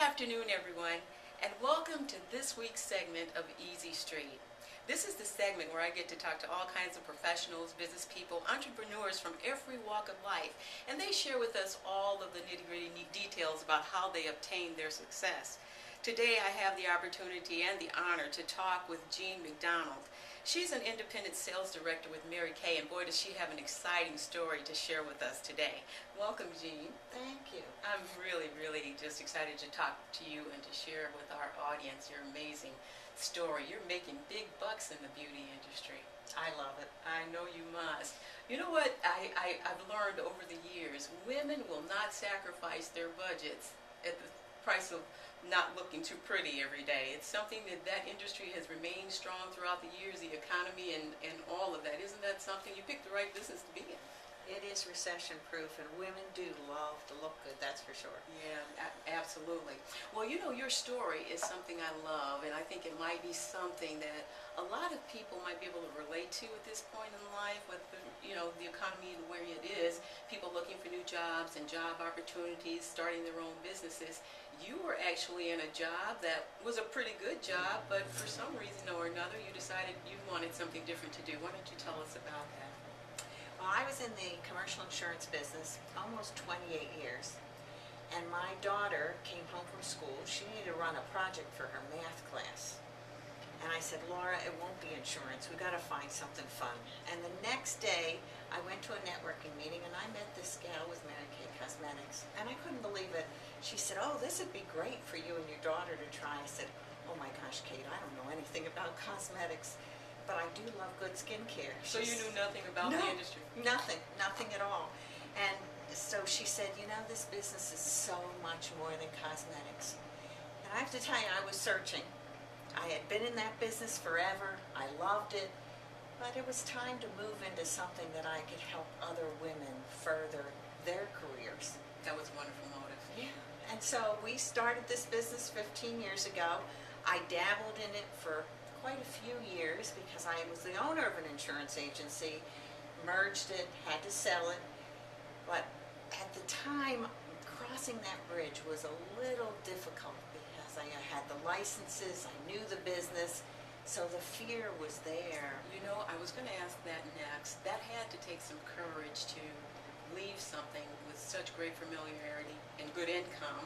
Good afternoon, everyone, and welcome to this week's segment of Easy Street. This is the segment where I get to talk to all kinds of professionals, business people, entrepreneurs from every walk of life, and they share with us all of the nitty-gritty details about how they obtain their success. Today I have the opportunity and the honor to talk with Jean MacDonald. She's an independent sales director with Mary Kay, and boy does she have an exciting story to share with us today. Welcome, Jean. Thank you. I'm really just excited to talk to you and to share with our audience your amazing story. You're making big bucks in the beauty industry. I love it. I know you must. You know what I've learned over the years? Women will not sacrifice their budgets at the price of not looking too pretty every day. It's something that industry has remained strong throughout the years, the economy and all of that. Isn't that something? You picked the right business to be in. It is recession proof, and women do love to look good, that's for sure. Yeah, absolutely. Well, you know, your story is something I love, and I think it might be something that a lot of people might be able to relate to at this point in life with the economy the way it is, people looking for new jobs and job opportunities, starting their own businesses. You were actually in a job that was a pretty good job, but for some reason or another you decided you wanted something different to do. Why don't you tell us about that? Well, I was in the commercial insurance business almost 28 years, and my daughter came home from school. She needed to run a project for her math class. And I said, Laura, it won't be insurance. We've got to find something fun. And the next day, I went to a networking meeting, and I met this gal with Mary Kay Cosmetics. And I couldn't believe it. She said, oh, this would be great for you and your daughter to try. I said, oh my gosh, Kate, I don't know anything about cosmetics, but I do love good skincare. So you knew nothing about the industry? Nothing at all. And so she said, you know, this business is so much more than cosmetics. And I have to tell you, I was searching. I had been in that business forever. I loved it. But it was time to move into something that I could help other women further their careers. That was a wonderful motive. Yeah. And so we started this business 15 years ago. I dabbled in it for quite a few years because I was the owner of an insurance agency, merged it, had to sell it. But at the time, crossing that bridge was a little difficult because I had the licenses, I knew the business, so the fear was there. You know, I was going to ask that next. That had to take some courage to leave something with such great familiarity and good income,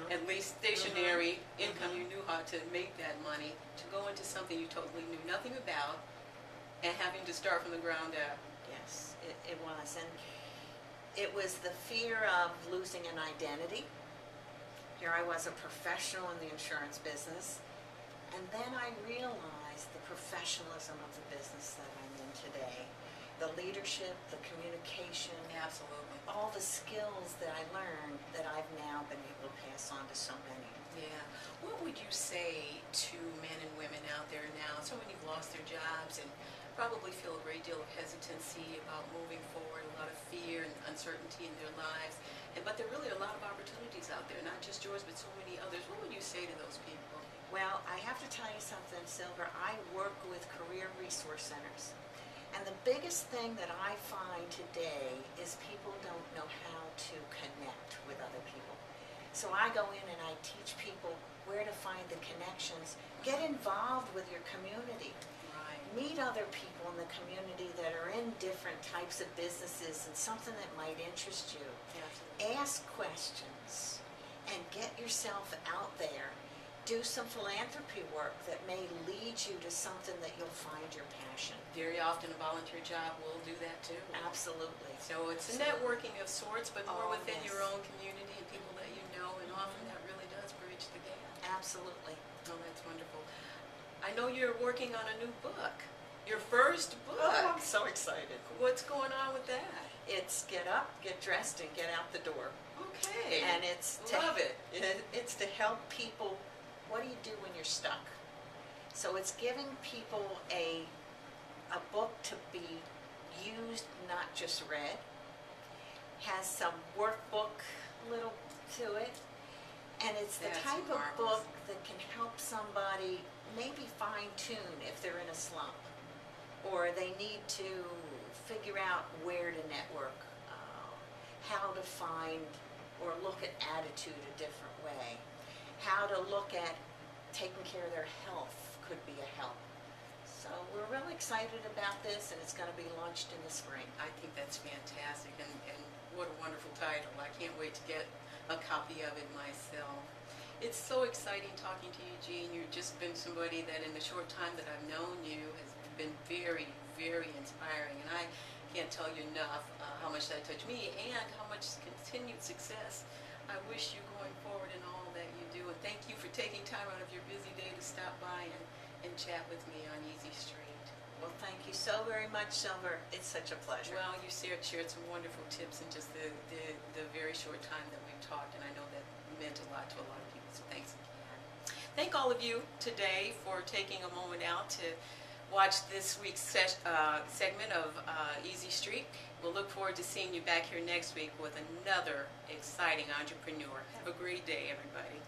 at least stationary income. You knew how to make that money, to go into something you totally knew nothing about and having to start from the ground up. Yes, it was. And it was the fear of losing an identity. Here I was, a professional in the insurance business, and then I realized the professionalism of the business that I'm in today. The leadership, the communication, Absolutely. all the skills that I learned that I've now been able to pass on to so many. Yeah. What would you say to men and women out there now? So many have lost their jobs and probably feel a great deal of hesitancy about moving forward, a lot of fear and uncertainty in their lives. But there are really a lot of opportunities out there, not just yours, but so many others. What would you say to those people? Well, I have to tell you something, Silver. I work with career resource centers. And the biggest thing that I find today is people don't know how to connect with other people. So I go in and I teach people where to find the connections. Get involved with your community. Right. Meet other people in the community that are in different types of businesses and something that might interest you. Absolutely. Ask questions and get yourself out there. Do some philanthropy work that may lead you to something that you'll find your passion. Very often a volunteer job will do that too. Absolutely. So it's a networking of sorts, but more within yes. your own community and people that you know, and often that really does bridge the gap. Absolutely. Oh, that's wonderful. I know you're working on a new book. Your first book. Oh, I'm so excited. What's going on with that? It's get up, get dressed, and get out the door. Okay. And it's Love it. It's to help people. What do you do when you're stuck? So it's giving people a book to be used, not just read. Has some workbook little to it. And it's the That's type marvelous. of book that can help somebody maybe fine-tune if they're in a slump, or they need to figure out where to network, how to find or look at attitude a different way. how to look at taking care of their health could be a help. So we're really excited about this, and it's going to be launched in the spring. I think that's fantastic, and what a wonderful title. I can't wait to get a copy of it myself. It's so exciting talking to you, Jean. You've just been somebody that in the short time that I've known you has been very, very inspiring, and I can't tell you enough how much that touched me and how much continued success I wish you going forward in all that you do. And thank you for taking time out of your busy day to stop by and chat with me on Easy Street. Well, thank you so very much, Silver. It's such a pleasure. Well, you shared some wonderful tips in just the very short time that we've talked, and I know that meant a lot to a lot of people, so thanks again. Thank all of you today for taking a moment out to watch this week's segment of Easy Street. We'll look forward to seeing you back here next week with another exciting entrepreneur. Have a great day, everybody.